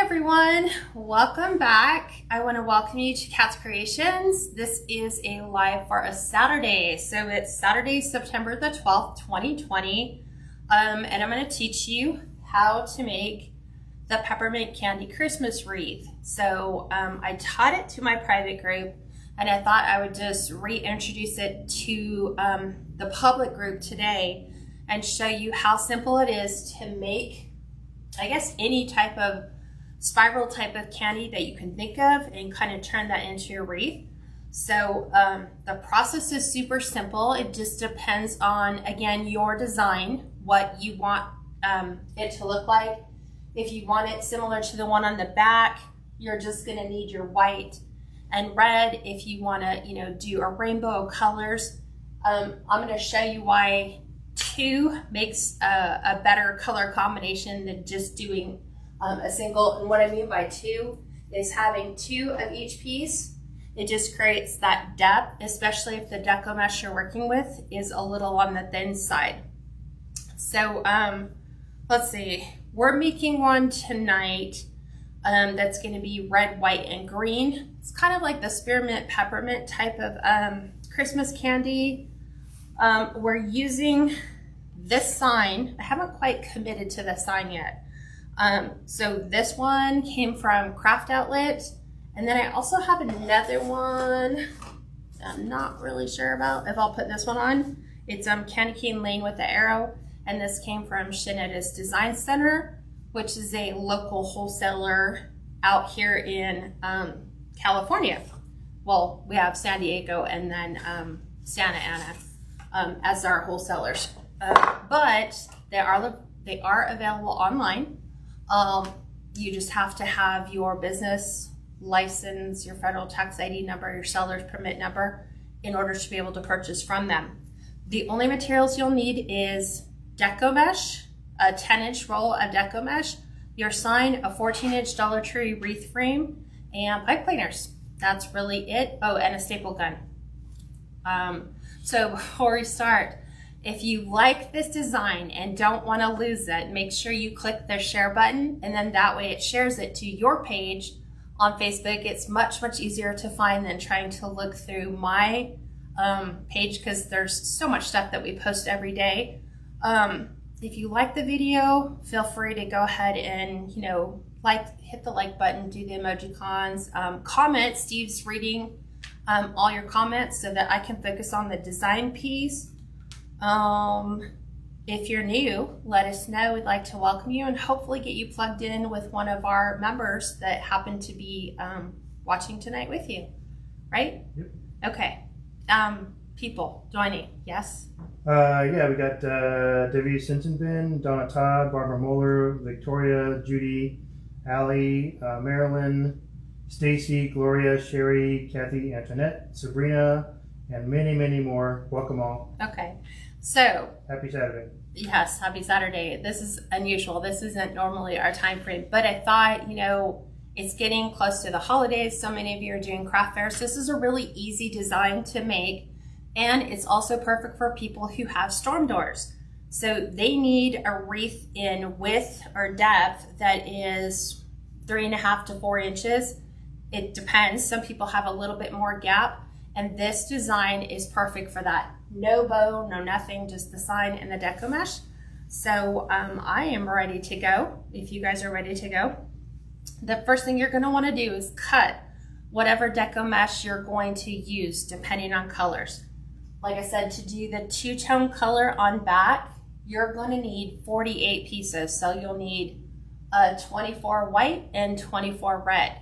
everyone, welcome back. I want to welcome you to Kats Creations. This is a live for a Saturday. So it's Saturday, September the 12th, 2020. And I'm going to teach you how to make the Peppermint Candy Christmas Wreath. So I taught it to my private group and I thought I would just reintroduce it to the public group today and show you how simple it is to make, I guess, any type of spiral type of candy that you can think of and kind of turn that into your wreath. So the process is super simple. It just depends on, again, your design, what you want it to look like. If you want it similar to the one on the back, you're just going to need your white and red. If you want to, do a rainbow of colors, I'm going to show you why 2 makes a better color combination than just doing a single. And what I mean by 2 is having 2 of each piece. It just creates that depth, especially if the Deco mesh you're working with is a little on the thin side. So let's see, we're making one tonight that's going to be red, white, and green. It's kind of like the spearmint peppermint type of Christmas candy. We're using this sign. I haven't quite committed to the sign yet. So this one came from Craft Outlet, and then I also have another one I'm not really sure about if I'll put this one on. It's Candy Cane Lane with the arrow, and this came from Shanetta's Design Center, which is a local wholesaler out here in California. Well, we have San Diego and then Santa Ana as our wholesalers, but they are available online. You just have to have your business license, your federal tax ID number, your seller's permit number in order to be able to purchase from them. The only materials you'll need is Deco mesh, a 10-inch roll of Deco mesh, your sign, a 14-inch Dollar Tree wreath frame, and pipe cleaners. That's really it. Oh, and a staple gun. So before we start, if you like this design and don't want to lose it, make sure you click the share button, and then that way it shares it to your page on Facebook. It's much, much easier to find than trying to look through my page, because there's so much stuff that we post every day. If you like the video, feel free to go ahead and, hit the like button, do the emoji cons, comment. Steve's reading all your comments so that I can focus on the design piece. If you're new, let us know. We'd like to welcome you and hopefully get you plugged in with one of our members that happen to be watching tonight with you, right? Yep. Okay. People joining, yes? Yeah, we got Debbie Sintonbin, Donna Todd, Barbara Moeller, Victoria, Judy, Allie, Marilyn, Stacy, Gloria, Sherry, Kathy, Antoinette, Sabrina, and many, many more. Welcome all. Okay. So, happy Saturday. Yes, happy Saturday. This is unusual. This isn't normally our time frame, but I thought, it's getting close to the holidays. So many of you are doing craft fairs. This is a really easy design to make, and it's also perfect for people who have storm doors. So they need a wreath in width or depth that is 3.5 to 4 inches. It depends. Some people have a little bit more gap, and this design is perfect for that. No bow, no nothing, just the sign and the Deco mesh. So I am ready to go. If you guys are ready to go, the first thing you're going to want to do is cut whatever Deco mesh you're going to use, depending on colors. Like I said, to do the 2-tone color on back, you're going to need 48 pieces. So you'll need 24 white and 24 red.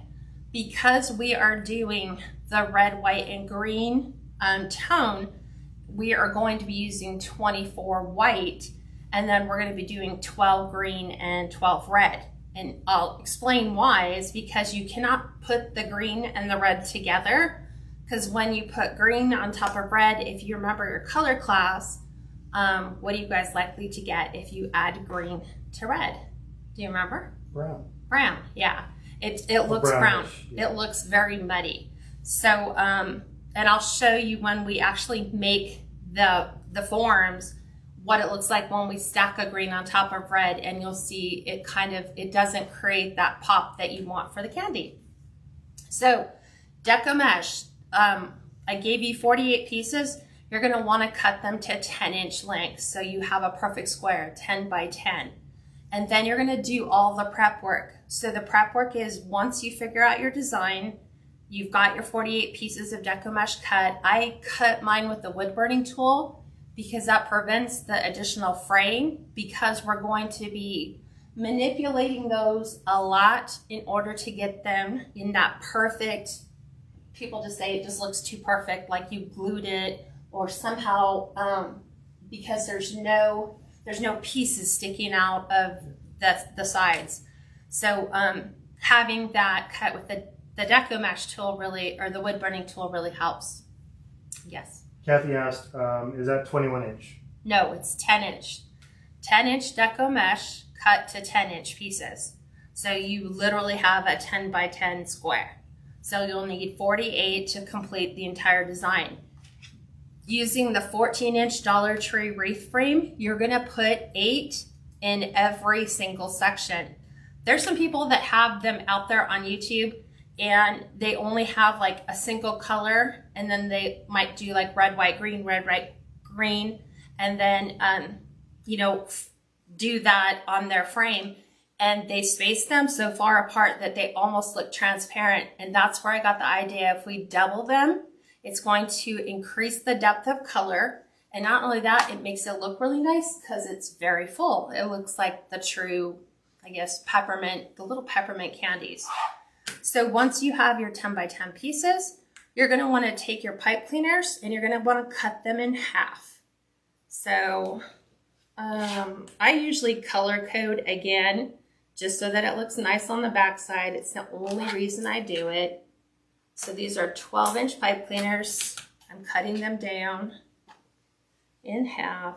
Because we are doing the red, white, and green tone, we are going to be using 24 white, and then we're going to be doing 12 green and 12 red. And I'll explain why. Is because you cannot put the green and the red together, because when you put green on top of red, if you remember your color class, what are you guys likely to get if you add green to red? Do you remember? Brown. Brown, yeah. It looks brown. Yeah. It looks very muddy. So, and I'll show you when we actually make the forms what it looks like when we stack a green on top of red, and you'll see it doesn't create that pop that you want for the candy. So Deco mesh, I gave you 48 pieces. You're going to want to cut them to 10-inch lengths so you have a perfect square, 10 by 10. And then you're going to do all the prep work. So the prep work is once you figure out your design, you've got your 48 pieces of Deco mesh cut. I cut mine with the wood burning tool because that prevents the additional fraying, because we're going to be manipulating those a lot in order to get them in that perfect, people just say it just looks too perfect, like you glued it, or somehow because there's no pieces sticking out of the sides. So having that cut with the Deco mesh tool really, or the wood burning tool, really helps. Yes. Kathy asked, is that 21-inch? No, it's 10-inch. 10-inch Deco mesh cut to 10-inch pieces. So you literally have a 10 by 10 square. So you'll need 48 to complete the entire design. Using the 14-inch Dollar Tree wreath frame, you're gonna put 8 in every single section. There's some people that have them out there on YouTube and they only have like a single color, and then they might do like red, white, green, red, white, green, and then do that on their frame, and they space them so far apart that they almost look transparent. And that's where I got the idea. If we double them, it's going to increase the depth of color, and not only that, it makes it look really nice because it's very full. It looks like the true, I guess, peppermint, the little peppermint candies. So once you have your 10 by 10 pieces, you're going to want to take your pipe cleaners and you're going to want to cut them in half. So I usually color code again, just so that it looks nice on the back side. It's the only reason I do it. So these are 12-inch pipe cleaners. I'm cutting them down in half.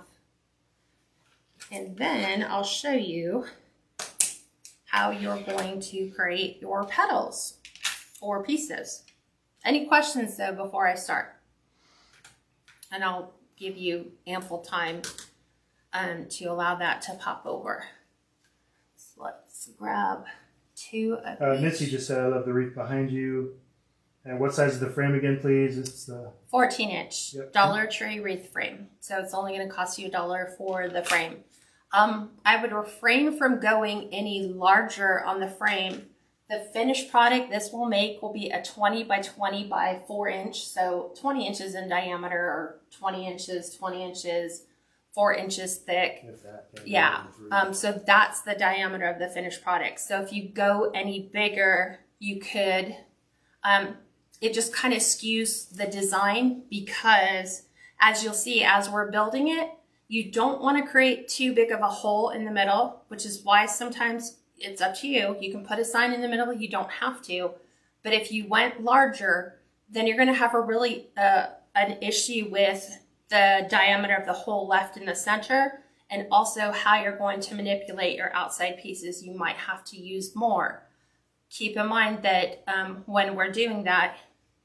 And then I'll show you how you're going to create your petals or pieces. Any questions though before I start? And I'll give you ample time to allow that to pop over. So let's grab 2 of each. Mitzi just said, I love the wreath behind you. And what size is the frame again, please? It's the 14-inch Yep. Dollar Tree wreath frame. So it's only going to cost you $1 for the frame. I would refrain from going any larger on the frame. The finished product this will make will be a 20 by 20 by 4 inch. So 20 inches in diameter, or 20 inches, 4 inches thick. if that, Yeah. So that's the diameter of the finished product. So if you go any bigger, you could, it just kind of skews the design, because as you'll see, as we're building it, you don't want to create too big of a hole in the middle, which is why sometimes it's up to you. You can put a sign in the middle, you don't have to. But if you went larger, then you're going to have a really an issue with the diameter of the hole left in the center, and also how you're going to manipulate your outside pieces. You might have to use more. Keep in mind that when we're doing that,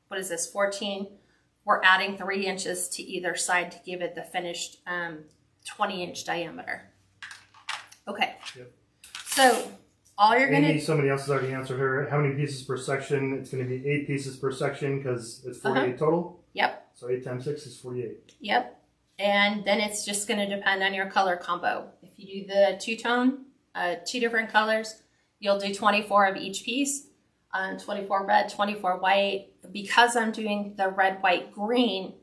what is this, 14? We're adding 3 inches to either side to give it the finished 20-inch diameter. Okay. Yep. So all you're going to... Somebody else has already answered her. How many pieces per section? It's going to be 8 pieces per section because it's 48 total. Yep. So 8 times 6 is 48. Yep. And then it's just going to depend on your color combo. If you do the two-tone, 2 different colors, you'll do 24 of each piece. 24 red, 24 white. Because I'm doing the red, white, green,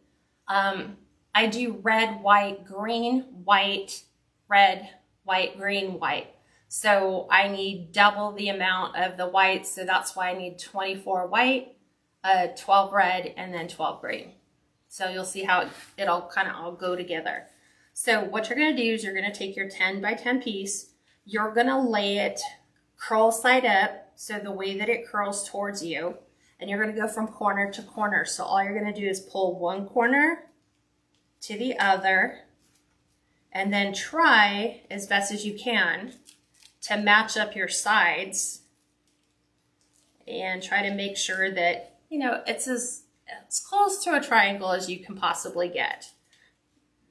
I do red, white, green, white, red, white, green, white. So I need double the amount of the white, so that's why I need 24 white, 12 red, and then 12 green. So you'll see how it'll kind of all go together. So what you're going to do is you're going to take your 10 by 10 piece, you're going to lay it curl side up, so the way that it curls towards you, and you're going to go from corner to corner. So all you're going to do is pull one corner to the other, and then try as best as you can to match up your sides, and try to make sure that, you know, it's as close to a triangle as you can possibly get.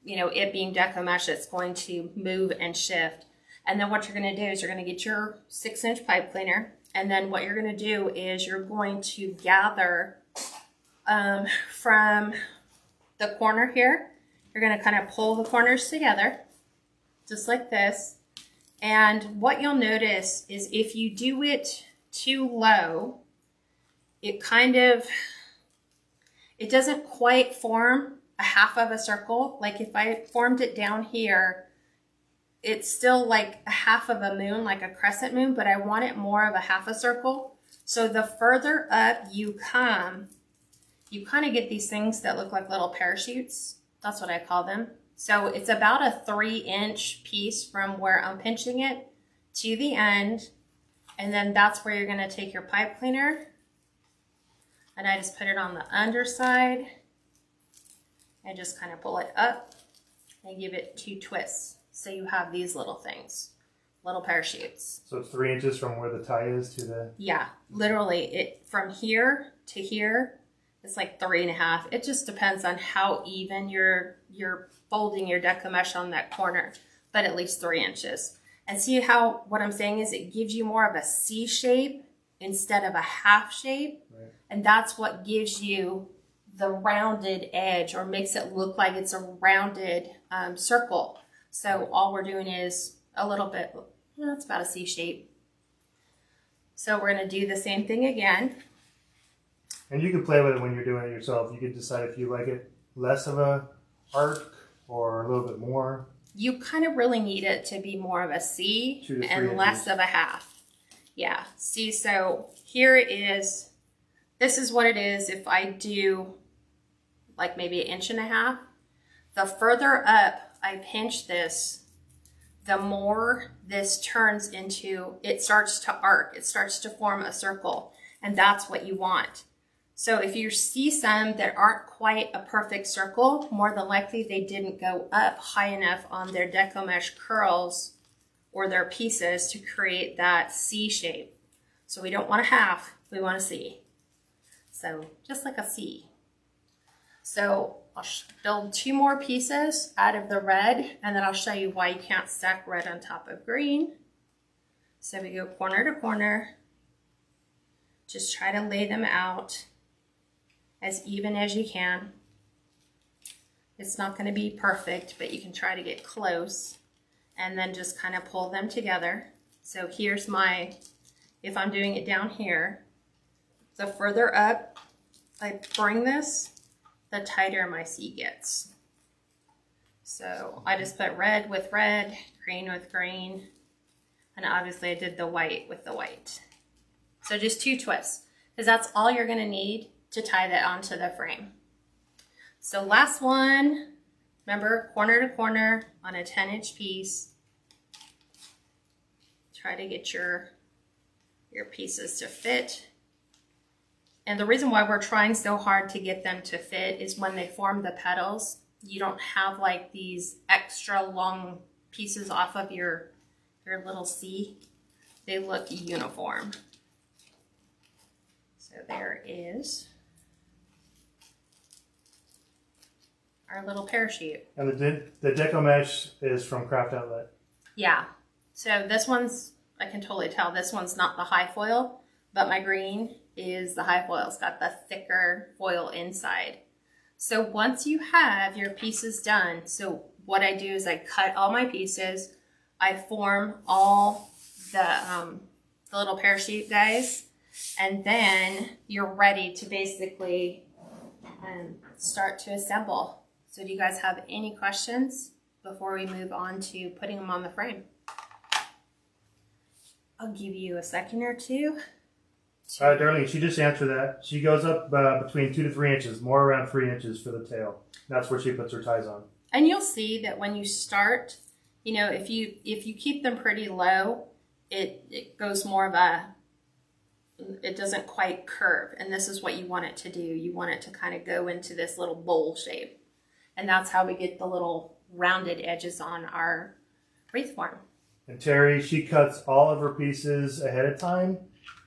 it being deco mesh, it's going to move and shift. And then what you're going to do is you're going to get your 6-inch pipe cleaner. And then what you're going to do is you're going to gather from the corner here. You're going to kind of pull the corners together, just like this. And what you'll notice is if you do it too low, it doesn't quite form a half of a circle. Like if I formed it down here, it's still like a half of a moon, like a crescent moon, but I want it more of a half a circle. So the further up you come, you kind of get these things that look like little parachutes. That's what I call them. So it's about a 3-inch piece from where I'm pinching it to the end. And then that's where you're going to take your pipe cleaner. And I just put it on the underside and just kind of pull it up and give it 2 twists. So you have these little things, little parachutes. So it's 3 inches from where the tie is to the... Yeah, literally from here to here, it's like 3.5. It just depends on how even you're folding your deco mesh on that corner, but at least 3 inches. And see how what I'm saying is it gives you more of a C shape instead of a half shape. Right. And that's what gives you the rounded edge, or makes it look like it's a rounded circle. So all we're doing is a little bit, it's about a C shape. So we're going to do the same thing again. And you can play with it when you're doing it yourself. You can decide if you like it less of a arc or a little bit more. You kind of really need it to be more of a C and less of a half. Yeah. See, so here is, this is what it is if I do like maybe 1.5 inches. The further up I pinch this, the more this turns into, it starts to arc. It starts to form a circle. And that's what you want. So if you see some that aren't quite a perfect circle, more than likely they didn't go up high enough on their deco mesh curls or their pieces to create that C shape. So we don't want a half, we want a C. So just like a C. So I'll build 2 more pieces out of the red, and then I'll show you why you can't stack red on top of green. So we go corner to corner. Just try to lay them out as even as you can. It's not going to be perfect, but you can try to get close, and then just kind of pull them together. So here's my, if I'm doing it down here, the further up I bring this, the tighter my C gets. So I just put red with red, green with green, and obviously I did the white with the white. So just 2 twists, because that's all you're going to need to tie that onto the frame. So last one, remember, corner to corner on a 10-inch piece. Try to get your pieces to fit. And the reason why we're trying so hard to get them to fit is when they form the petals, you don't have like these extra long pieces off of your little C. They look uniform. So there is our little parachute. And the deco mesh is from Craft Outlet. Yeah. So this one's, I can totally tell this one's not the high foil, but my green is the high foil. It's got the thicker foil inside. So once you have your pieces done, so what I do is I cut all my pieces, I form all the little parachute guys, and then you're ready to basically start to assemble. So do you guys have any questions before we move on to putting them on the frame? I'll give you a second or two. Darlene, she just answered that. She goes up between 2 to 3 inches, more around 3 inches for the tail. That's where she puts her ties on. And you'll see that when you start, you know, if you keep them pretty low, it goes more of a, it doesn't quite curve. And this is what you want it to do. You want it to kind of go into this little bowl shape. And that's how we get the little rounded edges on our wreath form. And Terry, she cuts all of her pieces ahead of time.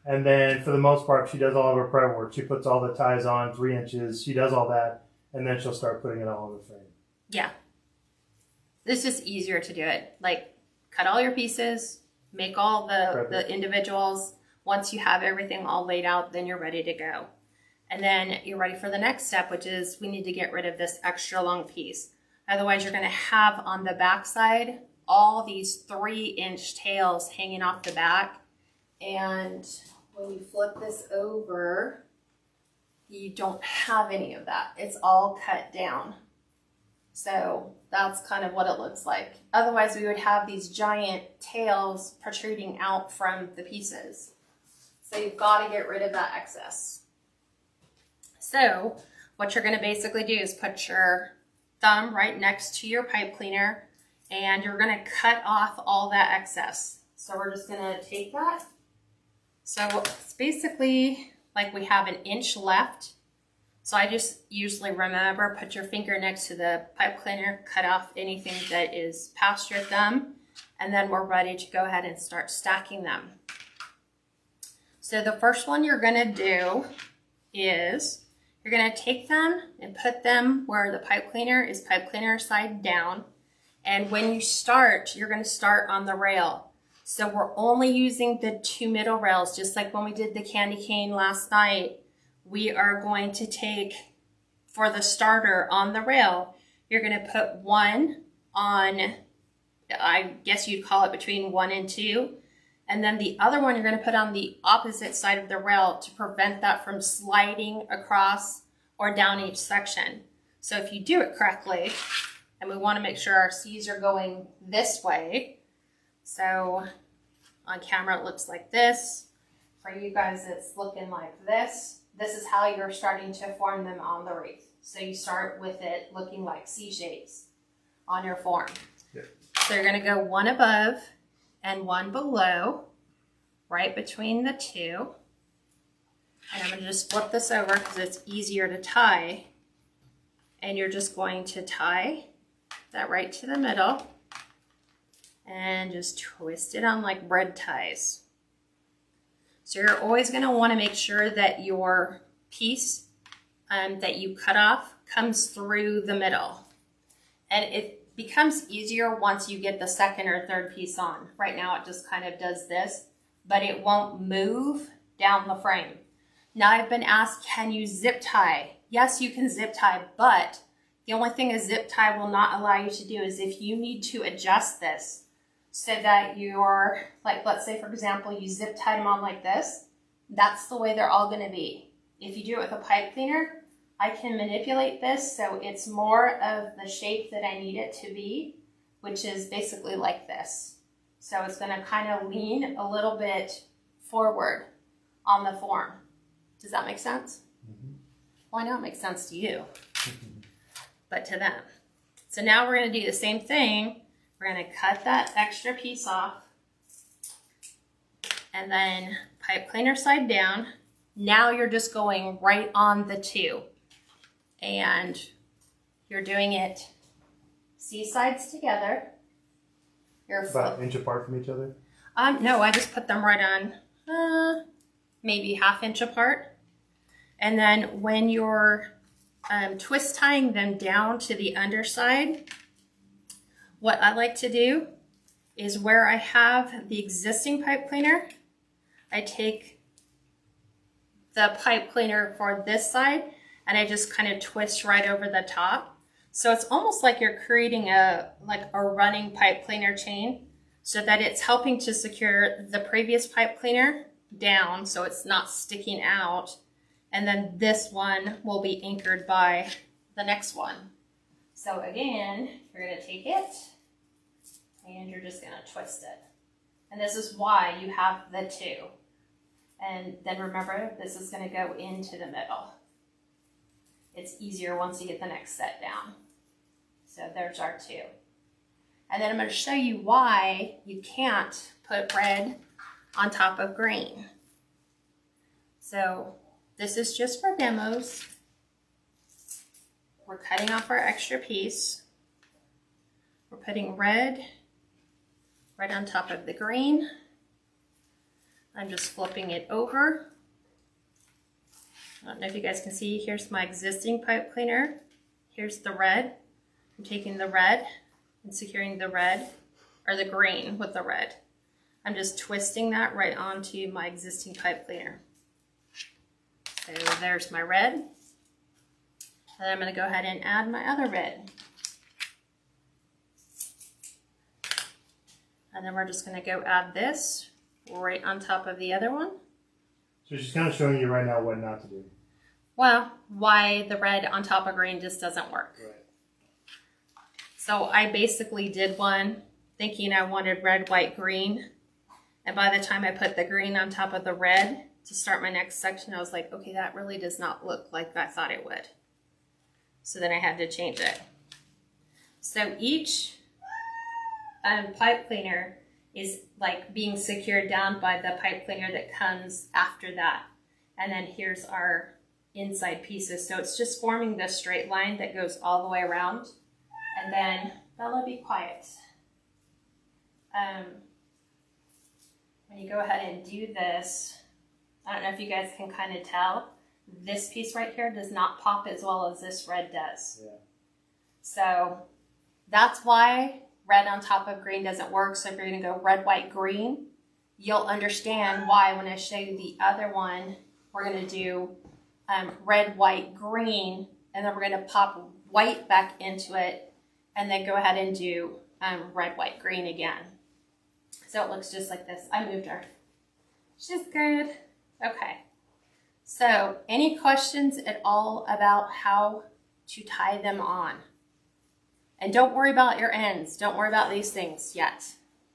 And then for the most part, she does all of her prep work. She puts all the ties on 3 inches. She does all that. And then she'll start putting it all on the frame. Yeah. It's just easier to do it. Like, cut all your pieces, make all the individuals. Once you have everything all laid out, then you're ready to go. And then you're ready for the next step, which is we need to get rid of this extra long piece. Otherwise, you're going to have on the back side all these 3-inch tails hanging off the back. And when you flip this over, you don't have any of that. It's all cut down. So that's kind of what it looks like. Otherwise, we would have these giant tails protruding out from the pieces. So you've got to get rid of that excess. So what you're going to basically do is put your thumb right next to your pipe cleaner, and you're going to cut off all that excess. So we're just going to take that. So it's basically like we have 1 inch left. So I just usually remember, put your finger next to the pipe cleaner, cut off anything that is past your thumb, and then we're ready to go ahead and start stacking them. So the first one you're going to do is you're going to take them and put them where the pipe cleaner is pipe cleaner side down. And when you start, you're going to start on the rail. So we're only using the 2 middle rails, just like when we did the candy cane last night. We are going to take, for the starter on the rail, you're going to put one on, I guess you'd call it between 1 and 2. And then the other one you're going to put on the opposite side of the rail to prevent that from sliding across or down each section. So if you do it correctly, and we want to make sure our C's are going this way. So on camera it looks like this. For you guys it's looking like this. This is how you're starting to form them on the wreath. So you start with it looking like C shapes on your form. Yeah. So you're going to go one above and one below, right between the two. And I'm going to just flip this over because it's easier to tie. And you're just going to tie that right to the middle and just twist it on like bread ties. So you're always going to want to make sure that your piece that you cut off comes through the middle. And it becomes easier once you get the second or third piece on. Right now it just kind of does this, but it won't move down the frame. Now I've been asked, can you zip tie? Yes, you can zip tie, but the only thing a zip tie will not allow you to do is if you need to adjust this so that you're, like, let's say for example, you zip tie them on like this, that's the way they're all going to be. If you do it with a pipe cleaner, I can manipulate this so it's more of the shape that I need it to be, which is basically like this. So it's going to kind of lean a little bit forward on the form. Does that make sense? Mm-hmm. Well, I know it makes sense to you, but to them. So now we're going to do the same thing. We're going to cut that extra piece off and then pipe cleaner side down. Now you're just going right on the two. And you're doing it C sides together. You're about an inch apart from each other? No, I just put them right on maybe ½ inch apart. And then when you're twist tying them down to the underside, what I like to do is where I have the existing pipe cleaner, I take the pipe cleaner for this side and I just kind of twist right over the top. So it's almost like you're creating a running pipe cleaner chain so that it's helping to secure the previous pipe cleaner down so it's not sticking out. And then this one will be anchored by the next one. So again, you're going to take it and you're just going to twist it. And this is why you have the two. And then remember, this is going to go into the middle. It's easier once you get the next set down. So there's our two. And then I'm going to show you why you can't put red on top of green. So this is just for demos. We're cutting off our extra piece. We're putting red right on top of the green. I'm just flipping it over. I don't know if you guys can see, here's my existing pipe cleaner. Here's the red. I'm taking the red and securing the red, or the green with the red. I'm just twisting that right onto my existing pipe cleaner. So there's my red. And then I'm going to go ahead and add my other red. And then we're just going to go add this right on top of the other one. So she's kind of showing you right now what not to do. Well, why the red on top of green just doesn't work. Right. So I basically did one thinking I wanted red, white, green. And by the time I put the green on top of the red to start my next section, I was like, okay, that really does not look like I thought it would. So then I had to change it. So each pipe cleaner is like being secured down by the pipe cleaner that comes after that. And then here's our inside pieces. So it's just forming this straight line that goes all the way around. And then, Bella, be quiet. When you go ahead and do this, I don't know if you guys can kind of tell, this piece right here does not pop as well as this red does. Yeah. So that's why red on top of green doesn't work. So if you're going to go red, white, green, you'll understand why when I show you the other one, we're going to do red, white, green, and then we're going to pop white back into it, and then go ahead and do red, white, green again. So it looks just like this. I moved her. She's good. Okay. So any questions at all about how to tie them on? And don't worry about your ends. Don't worry about these things yet.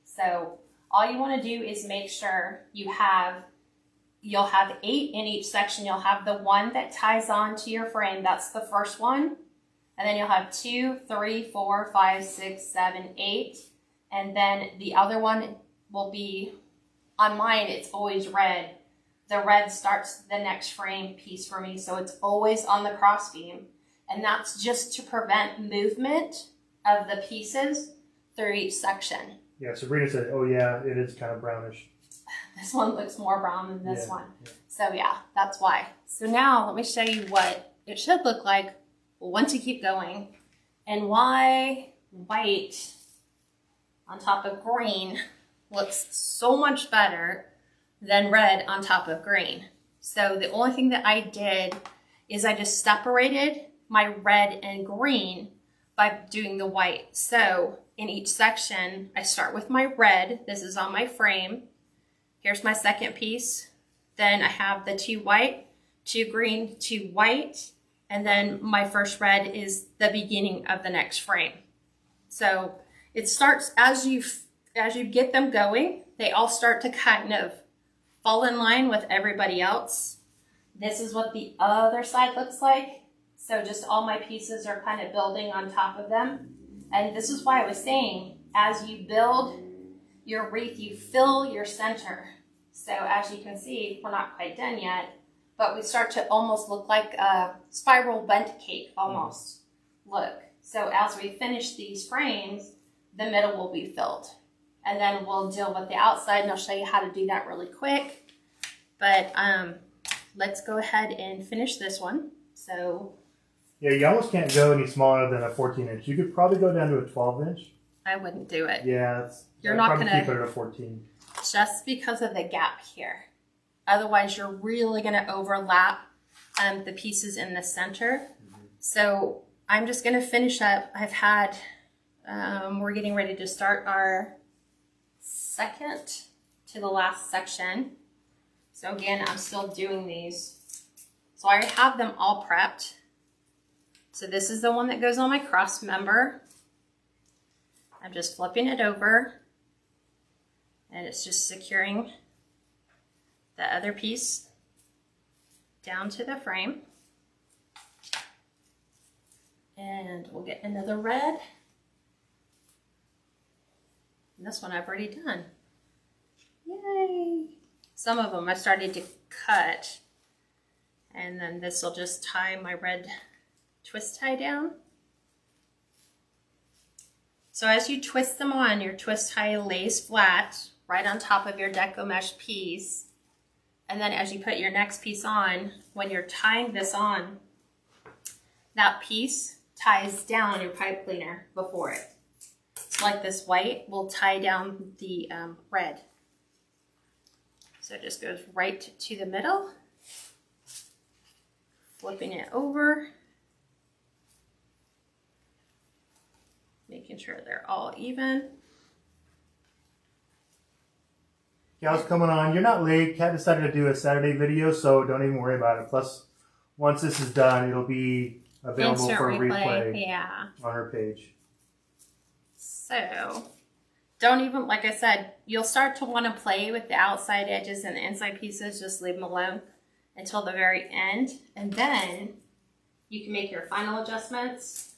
So all you want to do is make sure you'll have 8 in each section. You'll have the one that ties on to your frame. That's the first one. And then you'll have 2, 3, 4, 5, 6, 7, 8. And then the other one will be, on mine, it's always red. The red starts the next frame piece for me. So it's always on the cross beam. And that's just to prevent movement of the pieces through each section. Yeah, Sabrina said, oh yeah, it is kind of brownish. This one looks more brown than this one. Yeah. So yeah, that's why. So now let me show you what it should look like once you keep going, and why white on top of green looks so much better than red on top of green. So the only thing that I did is I just separated my red and green by doing the white. So in each section, I start with my red. This is on my frame. Here's my second piece. Then I have the 2 white, 2 green, 2 white, and then my first red is the beginning of the next frame. So it starts as you get them going, they all start to kind of fall in line with everybody else. This is what the other side looks like. So just all my pieces are kind of building on top of them. And this is why I was saying, as you build your wreath, you fill your center. So as you can see, we're not quite done yet, but we start to almost look like a spiral bent cake almost. Look. So as we finish these frames, the middle will be filled. And then we'll deal with the outside, and I'll show you how to do that really quick. But let's go ahead and finish this one. So yeah, you almost can't go any smaller than a 14-inch. You could probably go down to a 12-inch. I wouldn't do it. Yeah, you're not going to keep it at a 14. Just because of the gap here. Otherwise, you're really going to overlap the pieces in the center. Mm-hmm. So I'm just going to finish up. I've had, we're getting ready to start our second to the last section. So again, I'm still doing these. So I already have them all prepped. So this is the one that goes on my cross member. I'm just flipping it over, and it's just securing the other piece down to the frame. And we'll get another red. And this one I've already done. Yay! Some of them I started to cut, and then this will just tie my red twist tie down. So as you twist them on, your twist tie lays flat right on top of your Deco mesh piece. And then as you put your next piece on, when you're tying this on, that piece ties down your pipe cleaner before it. like this white will tie down the red. So it just goes right to the middle, flipping it over, making sure they're all even. Gal's coming on. You're not late. Kat decided to do a Saturday video, so don't even worry about it. Plus, once this is done, it'll be available Instant for a replay yeah. on her page. So, don't even, like I said, you'll start to want to play with the outside edges and the inside pieces. Just leave them alone until the very end. And then you can make your final adjustments.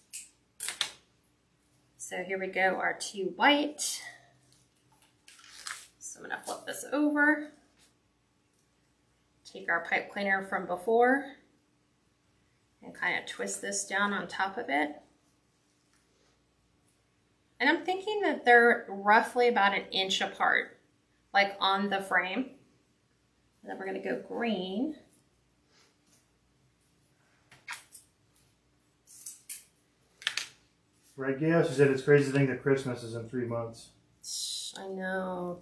So here we go, our 2 white. So I'm going to flip this over. Take our pipe cleaner from before and kind of twist this down on top of it. And I'm thinking that they're roughly about 1 inch apart, like on the frame. And then we're going to go green. Right, Gail? She said it's crazy to think that Christmas is in 3 months. I know.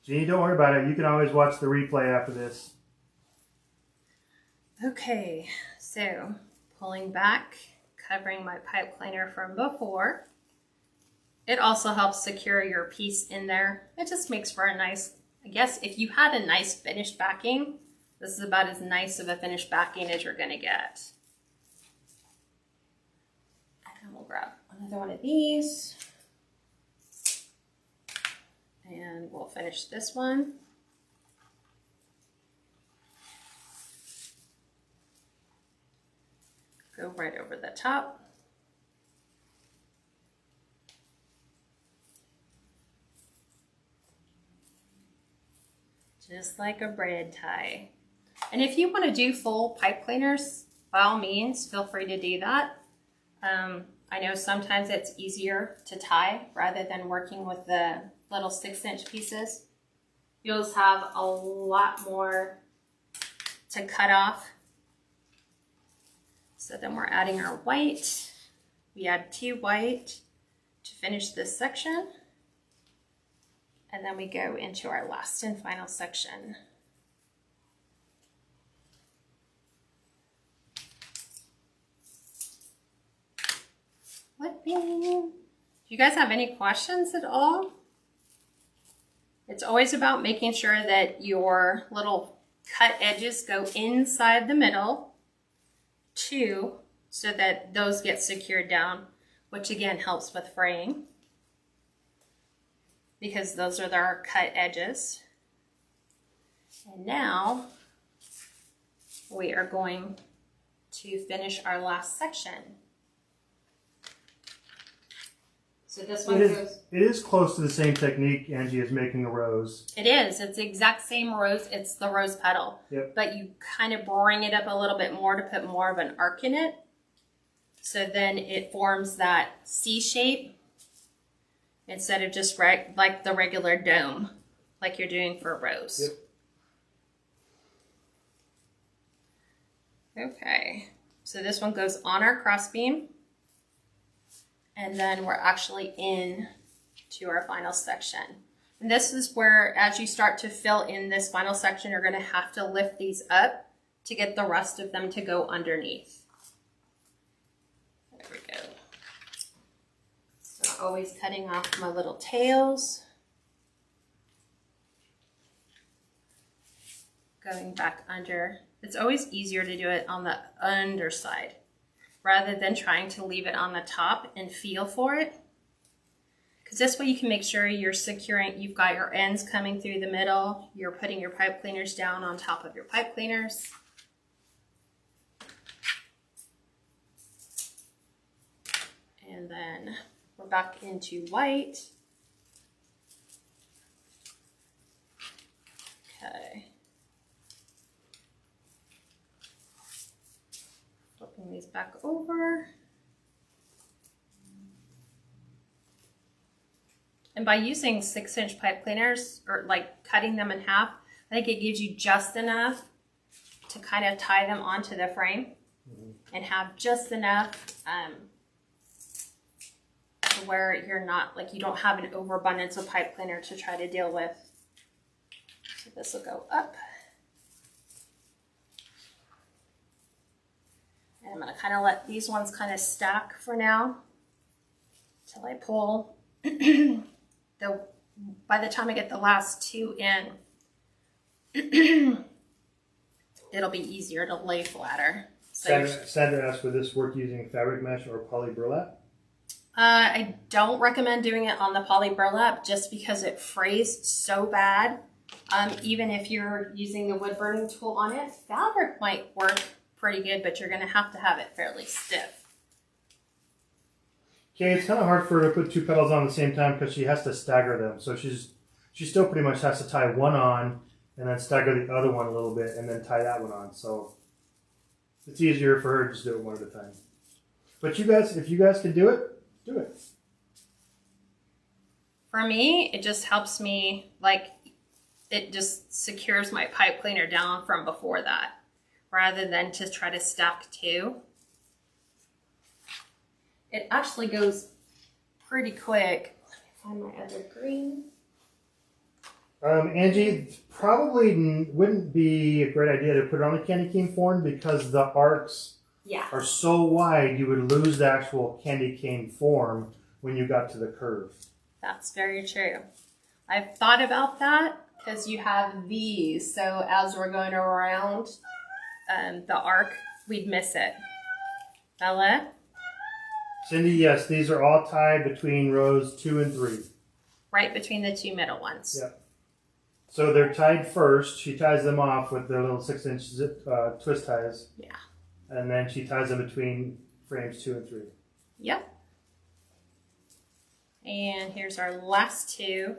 Jeannie, don't worry about it. You can always watch the replay after this. Okay, so pulling back, covering my pipe cleaner from before. It also helps secure your piece in there. It just makes for a nice, I guess if you had a nice finished backing, this is about as nice of a finished backing as you're gonna get. And we'll grab another one of these. And we'll finish this one. Go right over the top. Just like a braid tie. And if you want to do full pipe cleaners, by all means, feel free to do that. I know sometimes it's easier to tie rather than working with the little 6-inch pieces. You'll just have a lot more to cut off. So then we're adding our white. We add 2 white to finish this section. And then we go into our last and final section. Do you guys have any questions at all? It's always about making sure that your little cut edges go inside the middle too, so that those get secured down, which again helps with fraying, because those are our cut edges. And now we are going to finish our last section. So this one goes... It is close to the same technique, Angie, as making a rose. It is. It's the exact same rose. It's the rose petal. Yep. But you kind of bring it up a little bit more to put more of an arc in it. So then it forms that C shape instead of just like the regular dome, like you're doing for a rose. Yep. Okay. So this one goes on our crossbeam. And then we're actually in to our final section. And this is where, as you start to fill in this final section, you're going to have to lift these up to get the rest of them to go underneath. There we go. So always cutting off my little tails. Going back under. It's always easier to do it on the underside, rather than trying to leave it on the top and feel for it. Because this way you can make sure you're securing, you've got your ends coming through the middle, you're putting your pipe cleaners down on top of your pipe cleaners. And then we're back into white. Okay. Flipping these back over. And by using 6-inch pipe cleaners, or like cutting them in half, I think it gives you just enough to kind of tie them onto the frame and have just enough where you're not, like you don't have an overabundance of pipe cleaner to try to deal with. So this will go up. And I'm going to kind of let these ones kind of stack for now until I pull. By the time I get the last two in, it'll be easier to lay flatter. So Sandra asked, would this work using fabric mesh or poly burlap? I don't recommend doing it on the poly burlap just because it frays so bad. Even if you're using the wood burning tool on it, fabric might work pretty good, but you're going to have it fairly stiff. Okay, it's kind of hard for her to put two petals on at the same time because she has to stagger them. So she still pretty much has to tie one on and then stagger the other one a little bit and then tie that one on. So it's easier for her to just do it one at a time. But you guys, if you guys can do it, do it. For me, it just helps me, like, it just secures my pipe cleaner down from before that, rather than to try to stack two. It actually goes pretty quick. Let me find my other green. Angie, probably wouldn't be a great idea to put it on a candy cane form because the arcs are so wide you would lose the actual candy cane form when you got to the curve. That's very true. I've thought about that because you have these, so as we're going around the arc, we'd miss it. Bella? Cindy, yes, these are all tied between rows 2 and 3. Right between the two middle ones. Yep. So they're tied first. She ties them off with their little 6-inch twist ties. Yeah. And then she ties them between frames 2 and 3. Yep. And here's our last two.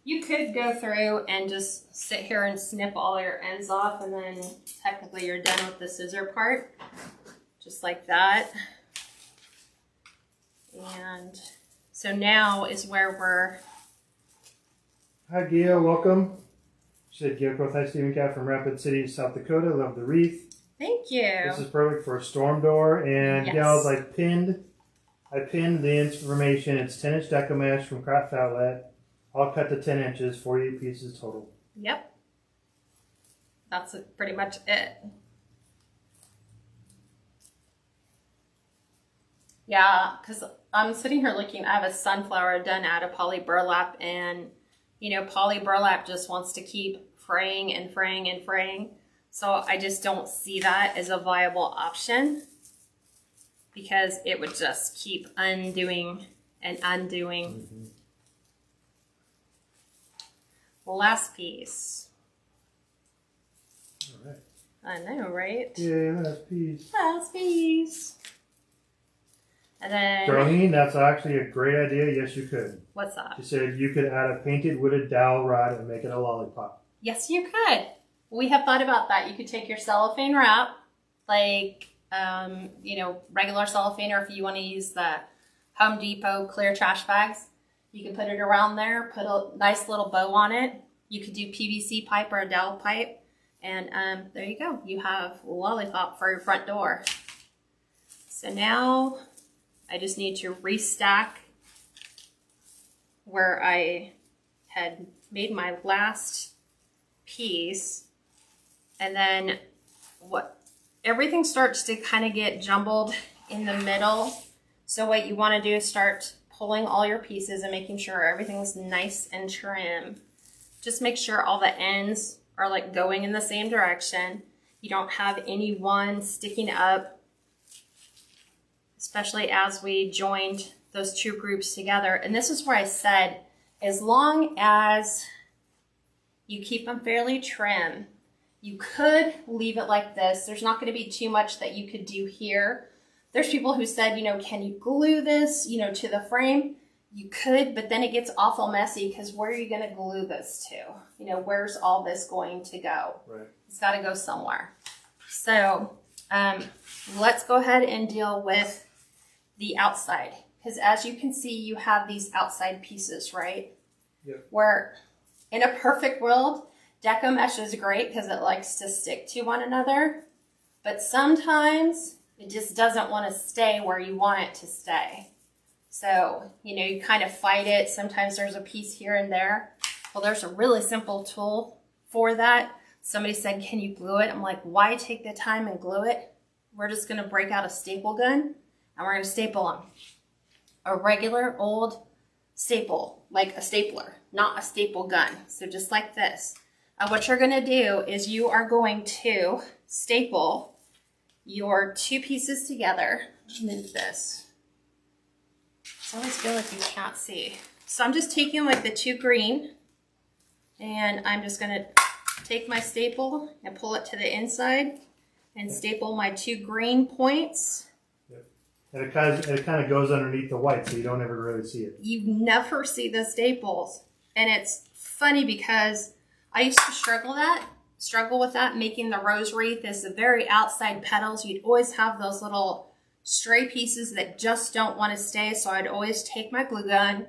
You could go through and just sit here and snip all your ends off, and then technically you're done with the scissor part. Just like that. And so now is where we're... Hi, Gail. Welcome. She said, Gail Growth. Hi, Stephen Cat from Rapid City, South Dakota. Love the wreath. Thank you. This is perfect for a storm door. And yes. Gail's I pinned the information. It's 10-inch Deco mesh from Craft Outlet. All cut to 10 inches, 48 pieces total. Yep. That's pretty much it. Yeah, because I'm sitting here looking, I have a sunflower done out of poly burlap, and you know, poly burlap just wants to keep fraying and fraying and fraying. So I just don't see that as a viable option because it would just keep undoing and undoing. Mm-hmm. Last piece. All right. I know, right? Yeah, last piece. Last piece. And then... Darlene, that's actually a great idea. Yes, you could. What's that? She said you could add a painted wooded dowel rod and make it a lollipop. Yes, you could. We have thought about that. You could take your cellophane wrap, like, you know, regular cellophane, or if you want to use the Home Depot clear trash bags, you can put it around there, put a nice little bow on it. You could do PVC pipe or a dowel pipe, and there you go. You have a lollipop for your front door. So now I just need to restack where I had made my last piece, and then everything starts to kind of get jumbled in the middle. So what you want to do is start pulling all your pieces and making sure everything's nice and trim. Just make sure all the ends are like going in the same direction. You don't have any one sticking up, especially as we joined those two groups together. And this is where I said, as long as you keep them fairly trim, you could leave it like this. There's not going to be too much that you could do here. There's people who said, you know, can you glue this, you know, to the frame? You could, but then it gets awful messy because where are you going to glue this to? You know, where's all this going to go? Right. It's got to go somewhere. So let's go ahead and deal with the outside. Because as you can see, you have these outside pieces, right? Yep. Where in a perfect world, Deco mesh is great because it likes to stick to one another. But sometimes It just doesn't want to stay where you want it to stay. So, you know, you kind of fight it. Sometimes there's a piece here and there. Well, there's a really simple tool for that. Somebody said, can you glue it? I'm like, why take the time and glue it? We're just going to break out a staple gun and we're going to staple them. A regular old staple, like a stapler, not a staple gun. So just like this. What you're going to do is you are going to staple your two pieces together. Move this. I always feel like you can't see. So I'm just taking like the two green and I'm just going to take my staple and pull it to the inside and staple my two green points. Yep. And it kind of goes underneath the white, so you don't ever really see it. You never see the staples. And it's funny because I used to struggle with that, making the rose wreath is the very outside petals. You'd always have those little stray pieces that just don't want to stay. So I'd always take my glue gun,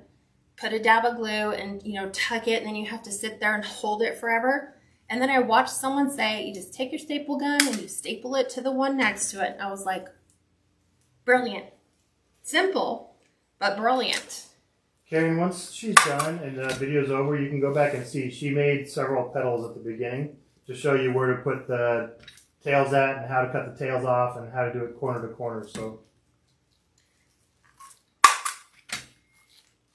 put a dab of glue and, you know, tuck it. And then you have to sit there and hold it forever. And then I watched someone say, you just take your staple gun and you staple it to the one next to it. And I was like, brilliant. Simple, but brilliant. Karen, once she's done and the video's over, you can go back and see. She made several petals at the beginning to show you where to put the tails at and how to cut the tails off and how to do it corner to corner. So.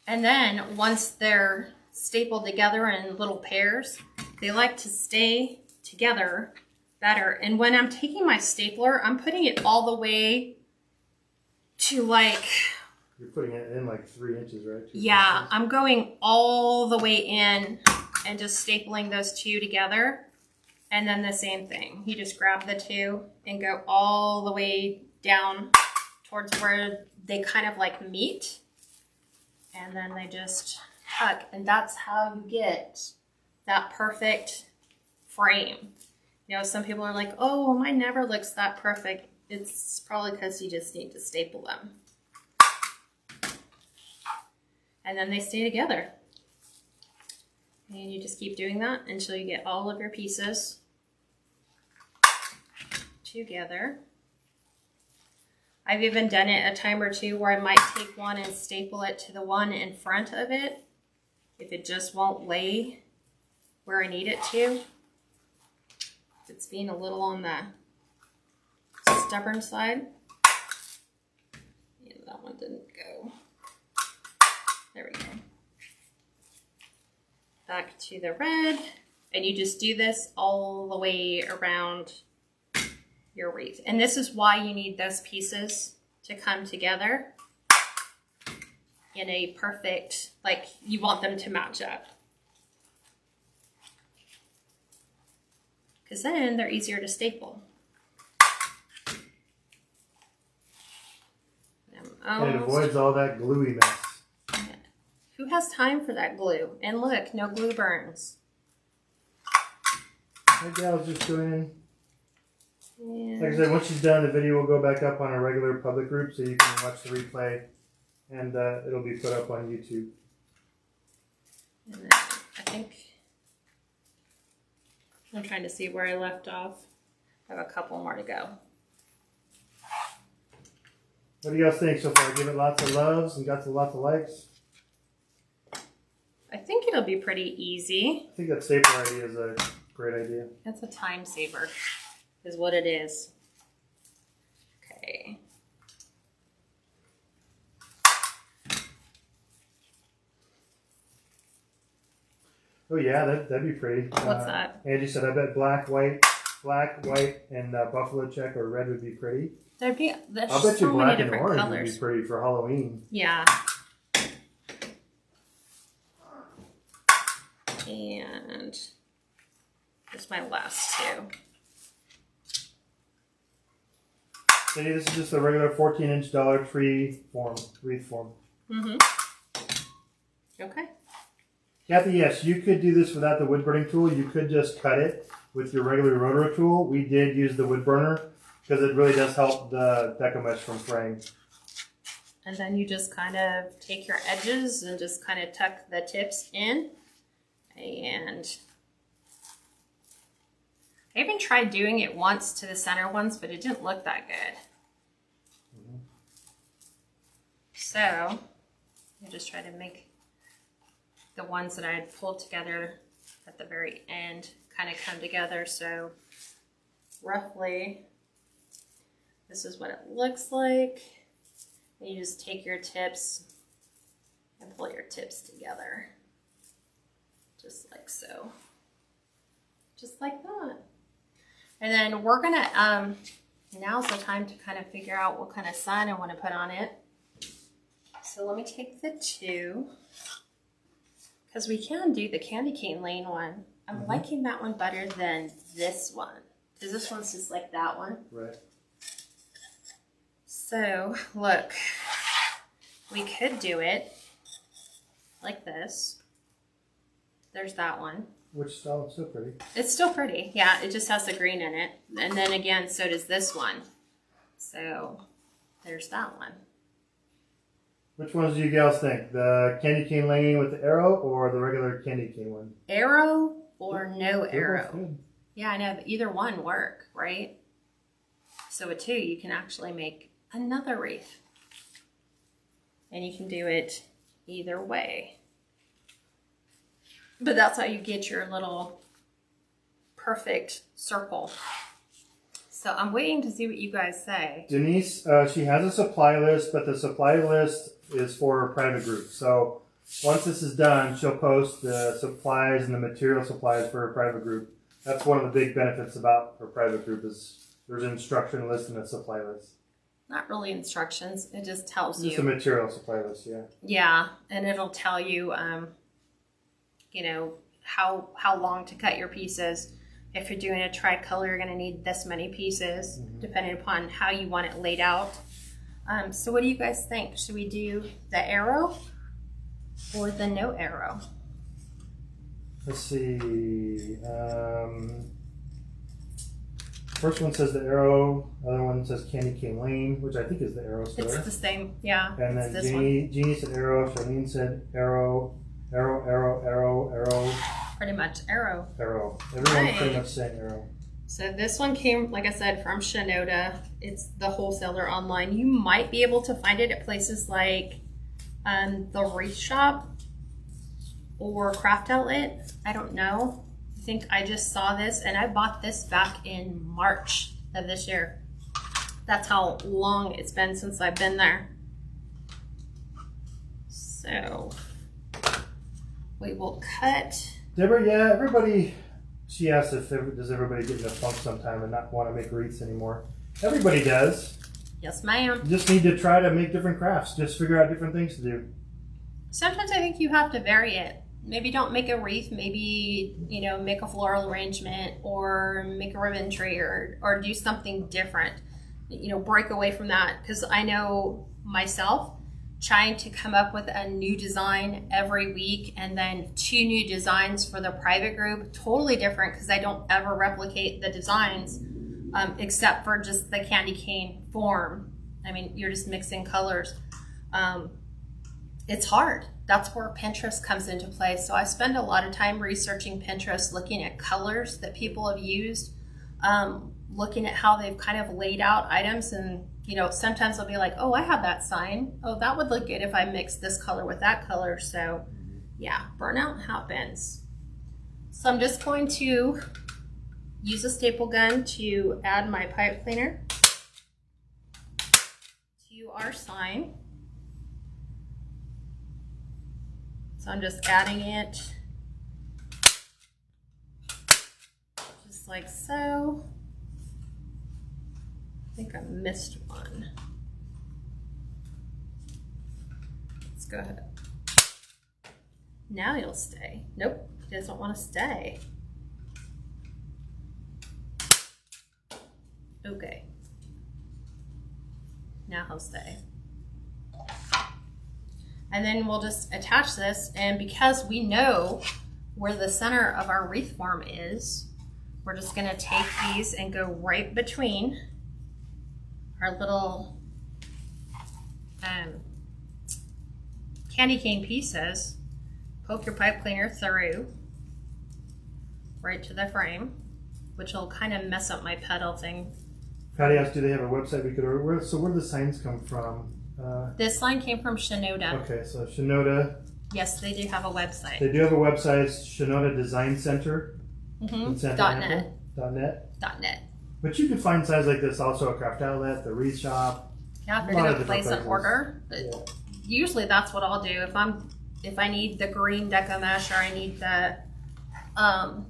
And then once they're stapled together in little pairs, they like to stay together better. And when I'm taking my stapler, I'm putting it all the way to like... You're putting it in like 3 inches, right? Yeah, I'm going all the way in and just stapling those two together. And then the same thing. You just grab the two and go all the way down towards where they kind of like meet. And then they just tuck. And that's how you get that perfect frame. You know, some people are like, oh, mine never looks that perfect. It's probably because you just need to staple them. And then they stay together. And you just keep doing that until you get all of your pieces together. I've even done it a time or two where I might take one and staple it to the one in front of it if it just won't lay where I need it to. If it's being a little on the stubborn side. Yeah, that one didn't go. There we go. Back to the red. And you just do this all the way around your wreath. And this is why you need those pieces to come together in a perfect, like you want them to match up. Because then they're easier to staple. And it avoids all that gluey mess. Who has time for that glue? And look, no glue burns. Maybe I was just doing... And like I said, once she's done, the video will go back up on a regular public group so you can watch the replay. And it'll be put up on YouTube. And then I think... I'm trying to see where I left off. I have a couple more to go. What do you guys think so far? Give it lots of loves and got lots of likes? I think it'll be pretty easy. I think that staple idea is a great idea. It's a time saver, is what it is. Okay. Oh yeah, that'd be pretty. What's that? Angie said, I bet black, white, and buffalo check or red would be pretty. There's I'll bet you so black many and different orange colors. would be pretty for Halloween. Yeah. And just my last two. Cindy, this is just a regular 14-inch Dollar Tree wreath form. Mm-hmm. Okay. Kathy, yes, you could do this without the wood burning tool. You could just cut it with your regular rotary tool. We did use the wood burner because it really does help the Deco mesh from fraying. And then you just kind of take your edges and just kind of tuck the tips in. And I even tried doing it once to the center ones, but it didn't look that good. So I just try to make the ones that I had pulled together at the very end kind of come together. So roughly this is what it looks like. And you just take your tips and pull your tips together. Just like so. Just like that. And then we're gonna, now's the time to kind of figure out what kind of sign I want to put on it. So let me take the two, because we can do the candy cane lane one. I'm liking that one better than this one, because this one's just like that one. Right. So look, we could do it like this. There's that one. Which style is so pretty? It's still pretty. Yeah, it just has the green in it. And then again, so does this one. So there's that one. Which ones do you gals think? The candy cane lane with the arrow or the regular candy cane one? Arrow or no They're both arrow? good. Yeah, I know, but either one work, right? So with two, you can actually make another wreath. And you can do it either way. But that's how you get your little perfect circle. So I'm waiting to see what you guys say. Denise, she has a supply list, but the supply list is for a private group. So once this is done, she'll post the supplies and the material supplies for her private group. That's one of the big benefits about her private group is there's an instruction list and a supply list. Not really instructions. It just tells Just you. a material supply list, yeah. Yeah, and it'll tell you, you know, how long to cut your pieces. If you're doing a tricolor, you're going to need this many pieces, depending upon how you want it laid out. So what do you guys think? Should we do the arrow or the no arrow? Let's see. First one says the arrow. Other one says candy cane lane, which I think is the arrow store. It's the same, yeah. And it's then this Jeannie said arrow. Charlene said arrow. Arrow, arrow, arrow, arrow. Pretty much arrow. Arrow. Everyone's Right. pretty much saying arrow. So this one came, like I said, from Shinoda. It's the wholesaler online. You might be able to find it at places like the Wreath Shop or Craft Outlet. I don't know. I think I just saw this, and I bought this back in March of this year. That's how long it's been since I've been there. So we will cut. Deborah, yeah, everybody. She asked if does everybody get in a funk sometime and not want to make wreaths anymore. Everybody does. Yes, ma'am. You just need to try to make different crafts. Just figure out different things to do. Sometimes I think you have to vary it. Maybe don't make a wreath, maybe, you know, make a floral arrangement or make a ribbon tree or do something different. You know, break away from that. Because I know myself trying to come up with a new design every week and then 2 new designs for the private group, totally different because I don't ever replicate the designs except for just the candy cane form. I mean, you're just mixing colors. It's hard. That's where Pinterest comes into play. So I spend a lot of time researching Pinterest, looking at colors that people have used, looking at how they've kind of laid out items. And, you know, sometimes I'll be like, oh, I have that sign. Oh, that would look good if I mixed this color with that color. So yeah, burnout happens. So I'm just going to use a staple gun to add my pipe cleaner to our sign. So I'm just adding it just like so. I think I missed one. Let's go ahead. Now you'll stay. Nope, he doesn't want to stay. Okay. Now he'll stay. And then we'll just attach this, and because we know where the center of our wreath form is, we're just gonna take these and go right between our little candy cane pieces. Poke your pipe cleaner through right to the frame, which will kind of mess up my pedal thing. Patty asked, do they have a website we could order? So where do the signs come from? This line came from Shinoda. Okay, so Shinoda. Yes, they do have a website. They do have a website, Shinoda Design Center. .net. .net. But you can find signs like this also at Craft Outlet, the Wreath Shop. Yeah, if you're gonna place an order. But usually that's what I'll do. If I need the green deco mesh or I need the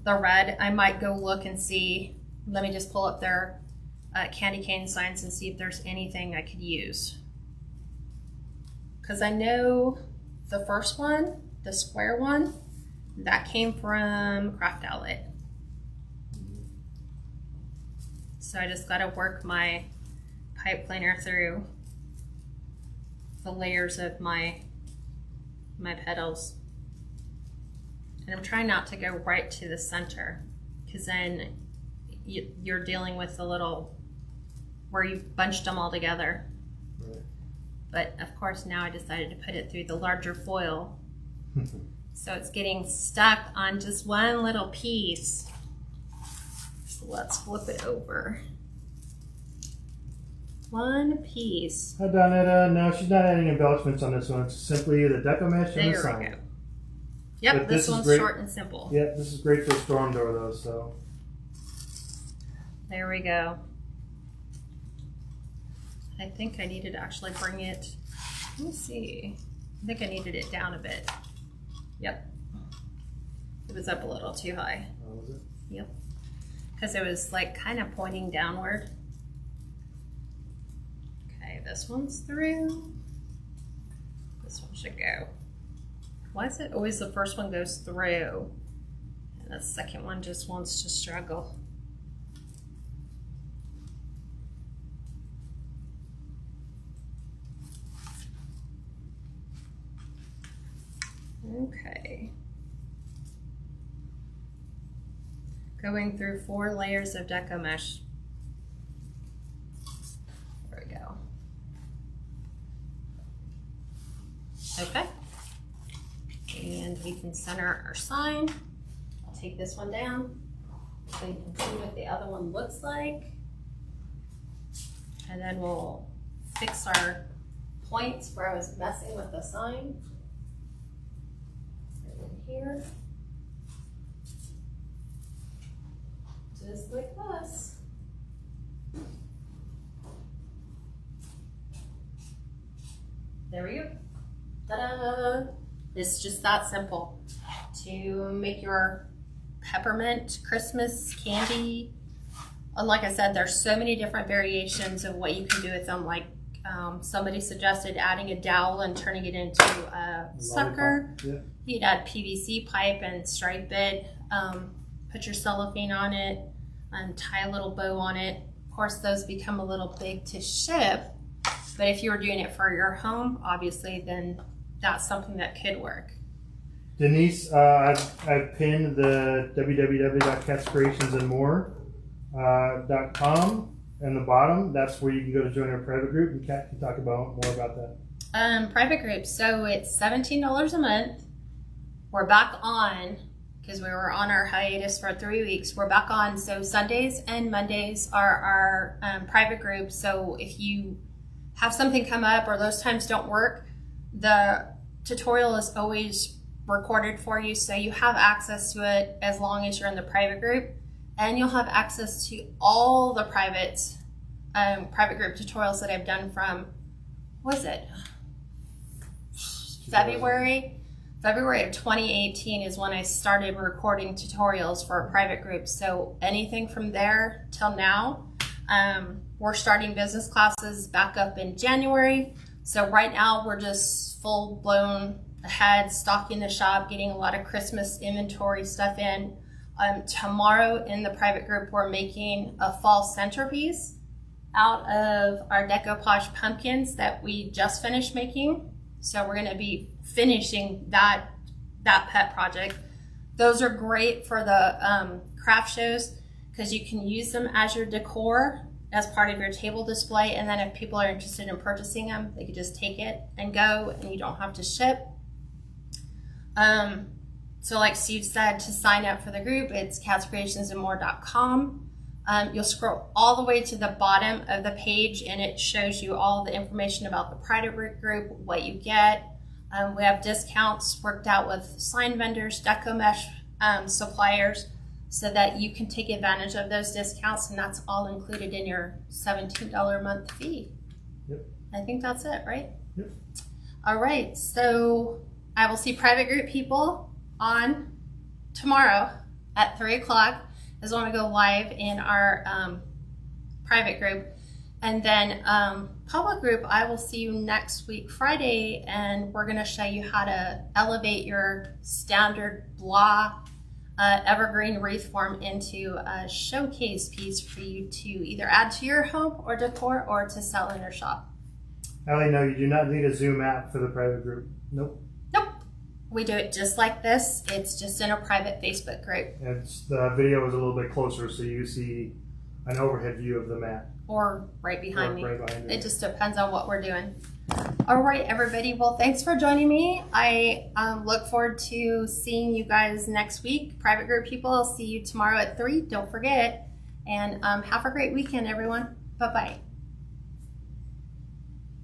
red, I might go look and see. Let me just pull up their candy cane signs and see if there's anything I could use. Because I know the first one, the square one, that came from Craft Outlet. So I just gotta work my pipe cleaner through the layers of my petals. And I'm trying not to go right to the center, because then you're dealing with the little, where you've bunched them all together. Right. But of course now I decided to put it through the larger foil. So it's getting stuck on just one little piece. So let's flip it over. One piece. Hi Donetta. No, she's not adding embellishments on this one. It's simply the deco mesh and the sign. There we go. Yep, this one's short and simple. Yeah, this is great for a storm door though, so. There we go. I think I needed to actually bring it, let me see. I think I needed it down a bit. Yep. It was up a little too high. Oh, was it? Yep. Because it was like kind of pointing downward. Okay, this one's through. This one should go. Why is it always the first one goes through and the second one just wants to struggle? Okay. Going through 4 layers of deco mesh. There we go. Okay. And we can center our sign. I'll take this one down so you can see what the other one looks like. And then we'll fix our points where I was messing with the sign. Here, just like this. There we go. Ta-da! It's just that simple to make your peppermint Christmas candy. And like I said, there's so many different variations of what you can do with them. Like somebody suggested adding a dowel and turning it into a sucker. Yeah. You'd add PVC pipe and stripe it, put your cellophane on it, and tie a little bow on it. Of course, those become a little big to ship, but if you were doing it for your home, obviously, then that's something that could work. Denise, I've pinned the www.KatsCreationsNMore.com in the bottom. That's where you can go to join our private group, and Kat can talk more about that. Private group, so it's $17 a month. We're back on, because we were on our hiatus for 3 weeks. We're back on, so Sundays and Mondays are our private group. So if you have something come up or those times don't work, the tutorial is always recorded for you, so you have access to it as long as you're in the private group, and you'll have access to all the private group tutorials that I've done from, what was it? February of 2018 is when I started recording tutorials for a private group. So anything from there till now. We're starting business classes back up in January. So right now we're just full blown ahead, stocking the shop, getting a lot of Christmas inventory stuff in. Tomorrow in the private group, we're making a fall centerpiece out of our decoupage pumpkins that we just finished making. So we're gonna be finishing that pet project. Those are great for the craft shows because you can use them as your decor as part of your table display, and then if people are interested in purchasing them, they could just take it and go, and you don't have to ship. So like Steve said, to sign up for the group, it's KatsCreationsNMore.com. You'll scroll all the way to the bottom of the page and it shows you all the information about the private group, what you get. We have discounts worked out with sign vendors, Deco mesh suppliers, so that you can take advantage of those discounts, and that's all included in your $17 a month fee. Yep. I think that's it, right? Yep. All right, so I will see private group people on tomorrow at 3 o'clock is when we go live in our private group. And then public group, I will see you next week, Friday, and we're gonna show you how to elevate your standard blah evergreen wreath form into a showcase piece for you to either add to your home or decor or to sell in your shop. Allie, no, you do not need a Zoom app for the private group. Nope. Nope. We do it just like this. It's just in a private Facebook group. And the video is a little bit closer, so you see an overhead view of the mat. Or right behind me. Right behind me. It just depends on what we're doing. All right, everybody. Well, thanks for joining me. I look forward to seeing you guys next week. Private group people, I'll see you tomorrow at 3. Don't forget. And have a great weekend, everyone. Bye-bye.